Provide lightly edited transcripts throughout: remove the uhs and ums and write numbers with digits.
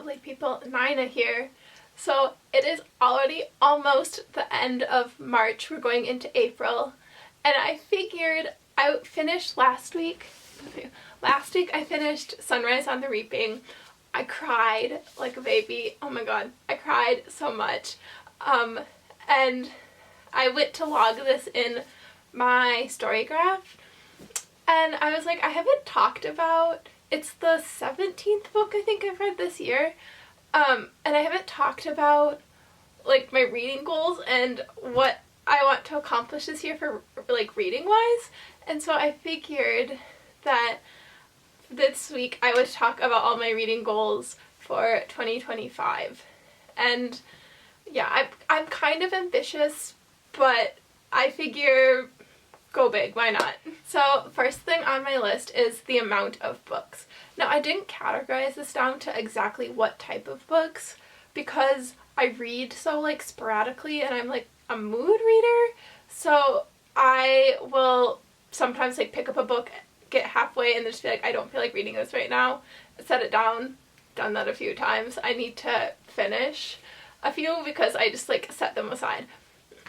lovely people, Nina here. So it is already almost the end of March. We're going into April, and I figured I finished last week. Last week I finished Sunrise on the Reaping. I cried like a baby. Oh my god, I cried so much. And I went to log this in my StoryGraph, and I was like, I haven't talked about, it's the 17th book I think I've read this year, and I haven't talked about like my reading goals and what I want to accomplish this year for like reading wise, and so I figured that this week I would talk about all my reading goals for 2025. And yeah, I'm kind of ambitious, but I figure go big, why not? So first thing on my list is the amount of books. Now I didn't categorize this down to exactly what type of books because I read so like sporadically and I'm like a mood reader, so I will sometimes like pick up a book, get halfway, and then just be like, I don't feel like reading this right now, set it down. Done that a few times. I need to finish a few because I just like set them aside.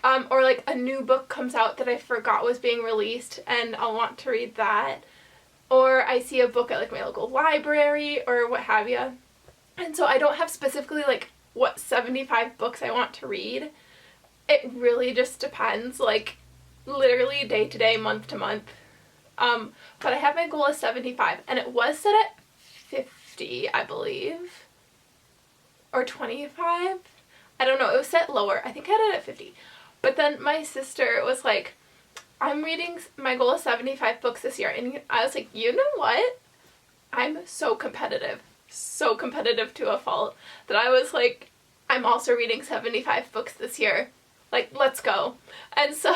Or like a new book comes out that I forgot was being released and I'll want to read that. Or I see a book at like my local library or what have you. And so I don't have specifically like what 75 books I want to read. It really just depends, like literally day to day, month to month. But I have my goal of 75 and it was set at 50, I believe. Or 25? I don't know, it was set lower. I think I had it at 50. But then my sister was like, I'm reading my goal of 75 books this year. And I was like, you know what? I'm so competitive to a fault that I was like, I'm also reading 75 books this year. Like, let's go. And so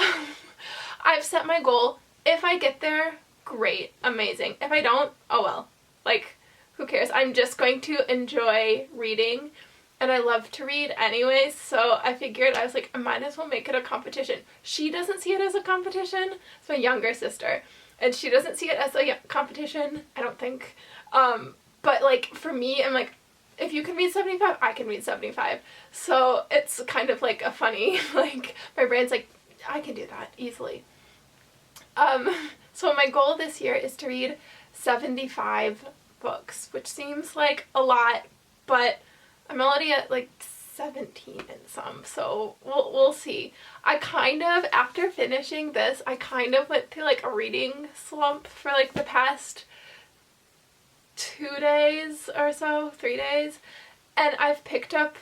I've set my goal. If I get there, great, amazing. If I don't, oh well. Like, who cares? I'm just going to enjoy reading. And I love to read anyways, so I figured, I was like, I might as well make it a competition. She doesn't see it as a competition. It's my younger sister. And she doesn't see it as a competition, I don't think. But like, for me, I'm like, if you can read 75, I can read 75. So it's kind of like a funny, like, my brain's like, I can do that easily. So my goal this year is to read 75 books, which seems like a lot, but I'm already at like 17 and some, so we'll see. I kind of, after finishing this, I kind of went through like a reading slump for like the past 2 days or so, 3 days, and I've picked up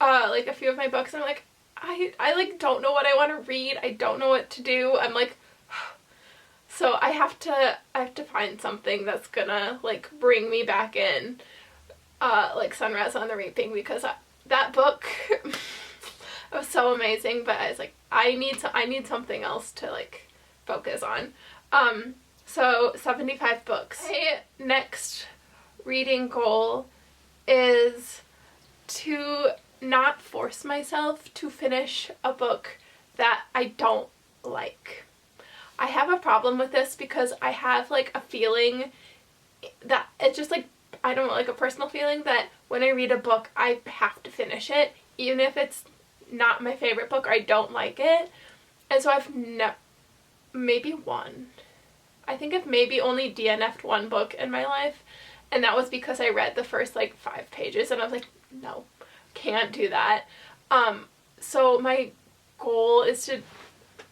like a few of my books and I'm like, I like don't know what I want to read, I don't know what to do, I'm like, so I have to find something that's gonna like bring me back in. Like Sunrise on the Reaping, because that book was so amazing, but I was like, I need something else to like focus on. So 75 books. My next reading goal is to not force myself to finish a book that I don't like. I have a problem with this because I have like a feeling that it's just like, I don't know, like a personal feeling that when I read a book, I have to finish it, even if it's not my favorite book or I don't like it. And so I've maybe one. I think I've maybe only DNF'd one book in my life, and that was because I read the first like 5 pages and I was like, no, can't do that. So my goal is to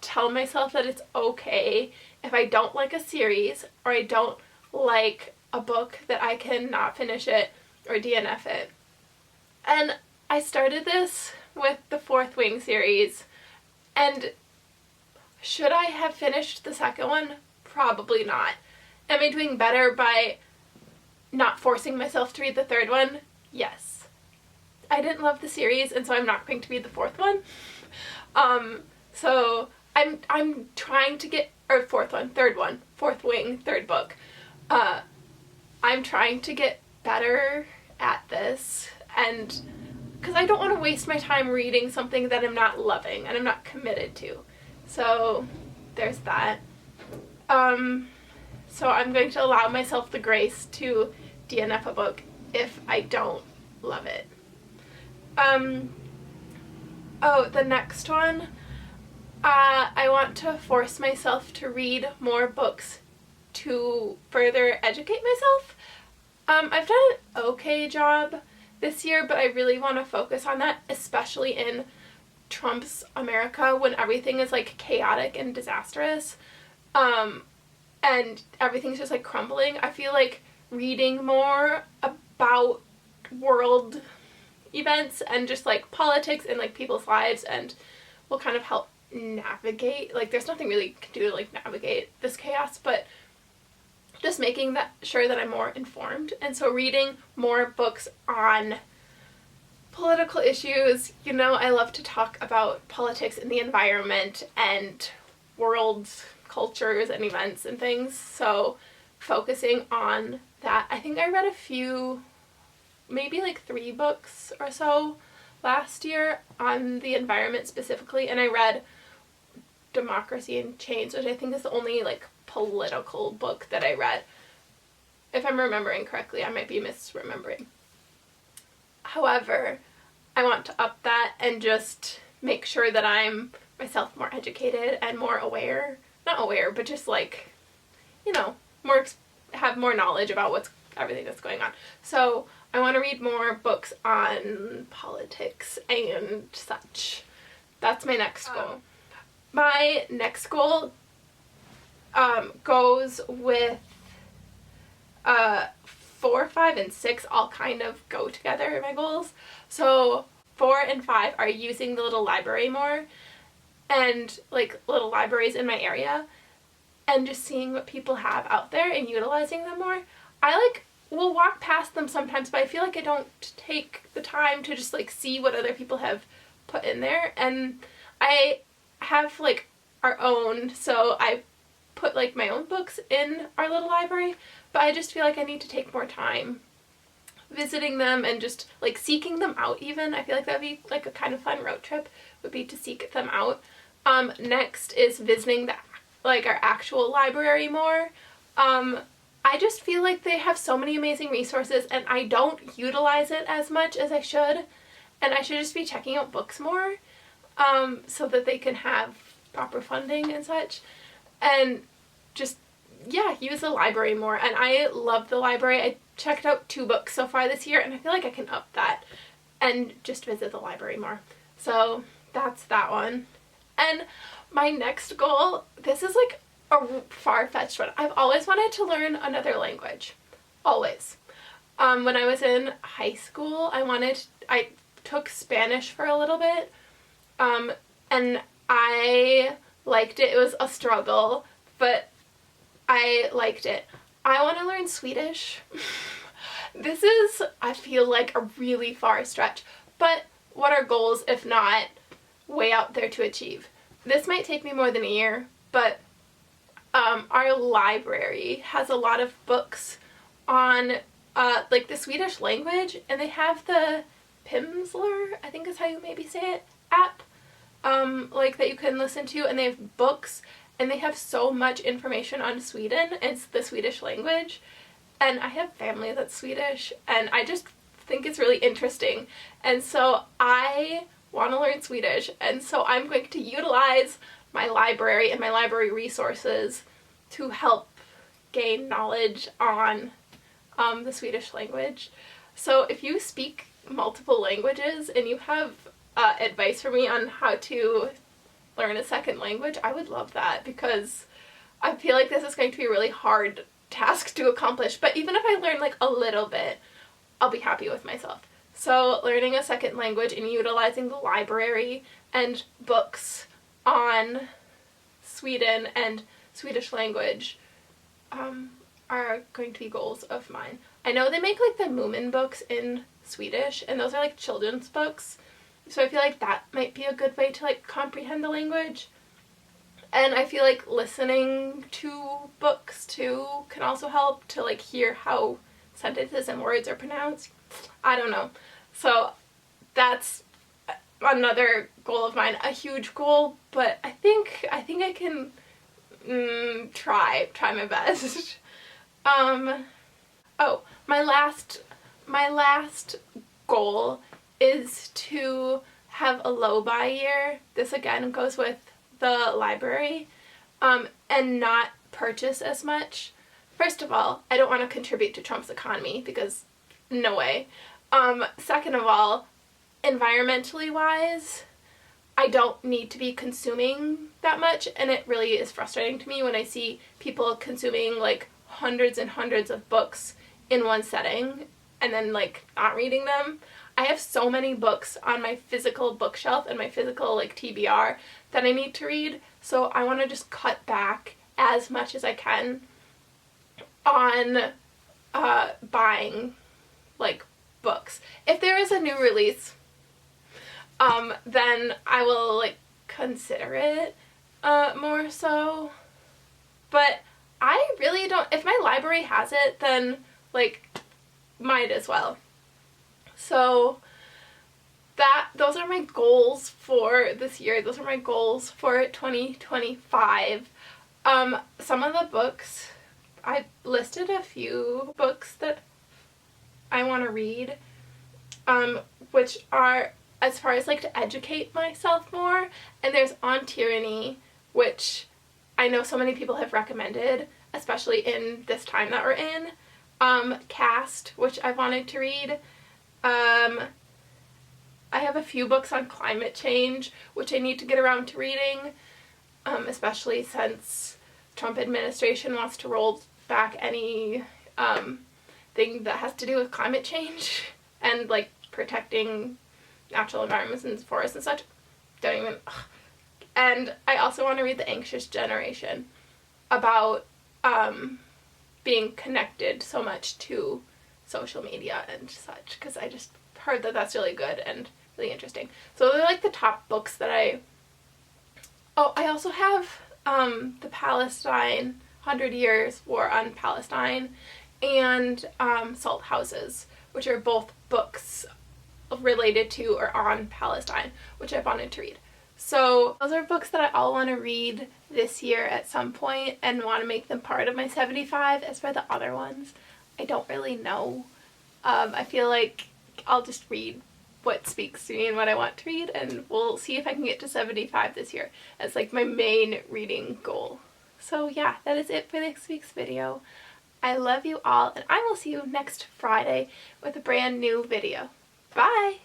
tell myself that it's okay if I don't like a series or I don't like a book that I cannot finish it or DNF it. And I started this with the Fourth Wing series, and should I have finished the second one? Probably not. Am I doing better by not forcing myself to read the third one? Yes. I didn't love the series, and so I'm not going to read the fourth one. So I'm trying to get, or Fourth Wing, third book. I'm trying to get better at this, and because I don't want to waste my time reading something that I'm not loving and I'm not committed to. So there's that. So I'm going to allow myself the grace to DNF a book if I don't love it. Oh, the next one, I want to force myself to read more books to further educate myself. I've done an okay job this year, but I really want to focus on that, especially in Trump's America when everything is like chaotic and disastrous, and everything's just like crumbling. I feel like reading more about world events and just like politics and like people's lives and will kind of help navigate, like there's nothing really you can do to like navigate this chaos, but just making that sure that I'm more informed. And so reading more books on political issues, you know, I love to talk about politics and the environment and world cultures and events and things, so focusing on that. I think I read a few, maybe like 3 books or so last year on the environment specifically, and I read Democracy in Chains, which I think is the only like political book that I read. If I'm remembering correctly, I might be misremembering. However, I want to up that and just make sure that I'm myself more educated and more aware. Not aware, but just like, you know, more have more knowledge about everything that's going on. So I want to read more books on politics and such. That's my next goal. My next goal goes with 4, 5, and 6 all kind of go together in my goals. So 4 and 5 are using the little library more, and like little libraries in my area, and just seeing what people have out there and utilizing them more. I like will walk past them sometimes, but I feel like I don't take the time to just like see what other people have put in there. And I have like our own, so I put like my own books in our little library, but I just feel like I need to take more time visiting them and just like seeking them out even. I feel like that'd be like a kind of fun road trip, would be to seek them out. Next is visiting our actual library more. I just feel like they have so many amazing resources and I don't utilize it as much as I should, and I should just be checking out books more, so that they can have proper funding and such, and just, yeah, use the library more. And I love the library. I checked out 2 books so far this year, and I feel like I can up that and just visit the library more. So that's that one. And my next goal, this is like a far-fetched one. I've always wanted to learn another language. Always. When I was in high school, I took Spanish for a little bit, and I liked it. It was a struggle, but I liked it. I want to learn Swedish. This is, I feel like, a really far stretch, but what are goals if not way out there to achieve? This might take me more than a year, but our library has a lot of books on like the Swedish language, and they have the Pimsleur, I think is how you maybe say it, app, like that you can listen to, and they have books, and they have so much information on Sweden. It's the Swedish language, and I have family that's Swedish, and I just think it's really interesting, and so I want to learn Swedish, and so I'm going to utilize my library and my library resources to help gain knowledge on the Swedish language. So if you speak multiple languages and you have advice for me on how to learn a second language, I would love that, because I feel like this is going to be a really hard task to accomplish, but even if I learn like a little bit, I'll be happy with myself. So learning a second language and utilizing the library and books on Sweden and Swedish language are going to be goals of mine. I know they make like the Moomin books in Swedish, and those are like children's books, so I feel like that might be a good way to like comprehend the language. And I feel like listening to books too can also help to like hear how sentences and words are pronounced. I don't know. So that's another goal of mine, a huge goal, but I think I can try my best. Oh, my last goal is to have a low buy year. This again goes with the library, and not purchase as much. First of all, I don't want to contribute to Trump's economy because no way. Second of all, environmentally wise, I don't need to be consuming that much, and it really is frustrating to me when I see people consuming like hundreds and hundreds of books in one setting and then like not reading them. I have so many books on my physical bookshelf and my physical like TBR that I need to read, so I want to just cut back as much as I can on buying like books. If there is a new release, then I will like consider it more so. But I really don't, if my library has it, then like might as well. So those are my goals for this year. Those are my goals for 2025. Some of the books, I listed a few books that I want to read, which are as far as like to educate myself more. And there's On Tyranny, which I know so many people have recommended, especially in this time that we're in. Cast, which I wanted to read. I have a few books on climate change, which I need to get around to reading, especially since Trump administration wants to roll back any thing that has to do with climate change and like protecting natural environments and forests and such. Don't even. Ugh. And I also want to read The Anxious Generation, about being connected so much to social media and such, because I just heard that that's really good and really interesting. So they're like the top books that I also have the Palestine 100 Years War on Palestine and Salt Houses, which are both books related to or on Palestine, which I wanted to read. So those are books that I all want to read this year at some point and want to make them part of my 75. As for the other ones, I don't really know. I feel like I'll just read what speaks to me and what I want to read, and we'll see if I can get to 75 this year. That's like my main reading goal. So yeah, that is it for this week's video. I love you all, and I will see you next Friday with a brand new video. Bye!